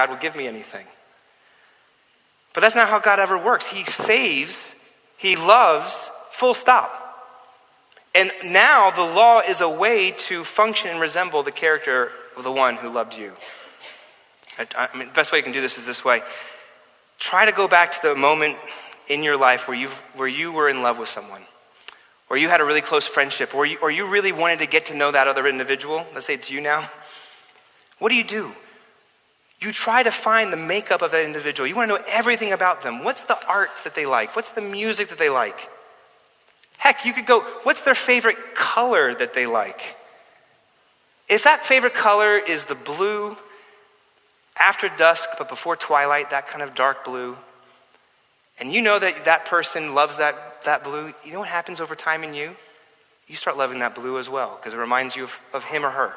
God will give me anything. But that's not how God ever works. He saves, he loves, full stop. And now the law is a way to function and resemble the character of the one who loved you. I mean, the best way you can do this is this way. Try to go back to the moment in your life where you were in love with someone, or you had a really close friendship, or you really wanted to get to know that other individual. Let's say it's you now. What do? You try to find the makeup of that individual. You want to know everything about them. What's the art that they like? What's the music that they like? Heck, you could go, what's their favorite color that they like? If that favorite color is the blue after dusk but before twilight, that kind of dark blue, and you know that that person loves that blue, you know what happens over time in you? You start loving that blue as well because it reminds you of him or her.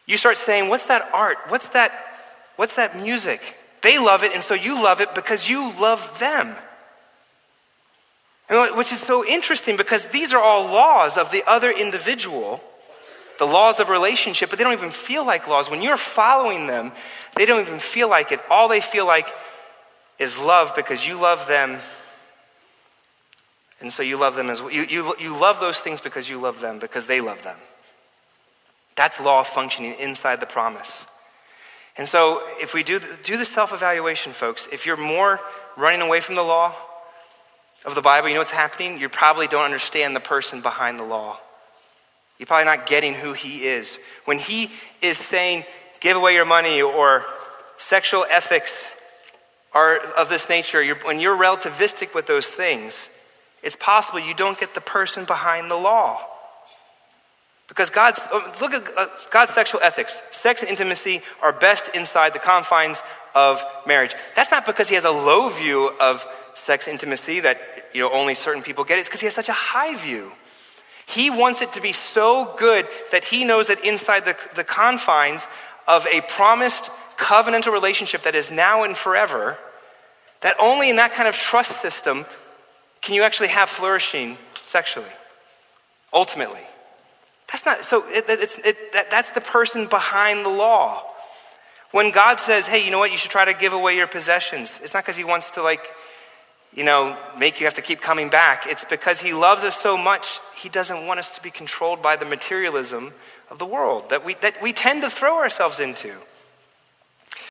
You start saying, what's that art? What's that music? They love it, and so you love it because you love them. And which is so interesting because these are all laws of the other individual, the laws of relationship, but they don't even feel like laws. When you're following them, they don't even feel like it. All they feel like is love because you love them, and so you love them as well. You love those things because you love them, because they love them. That's law functioning inside the promise. And so if we do the self-evaluation, folks, if you're more running away from the law of the Bible, you know what's happening? You probably don't understand the person behind the law. You're probably not getting who he is. When he is saying, give away your money, or sexual ethics are of this nature, when you're relativistic with those things, it's possible you don't get the person behind the law. Because look at God's sexual ethics. Sex and intimacy are best inside the confines of marriage. That's not because he has a low view of sex intimacy that only certain people get. It's because he has such a high view. He wants it to be so good that he knows that inside the confines of a promised covenantal relationship that is now and forever, that only in that kind of trust system can you actually have flourishing sexually, ultimately. That's not so. That's the person behind the law. When God says, "Hey, you know what? You should try to give away your possessions," it's not because he wants to make you have to keep coming back. It's because he loves us so much. He doesn't want us to be controlled by the materialism of the world that we tend to throw ourselves into.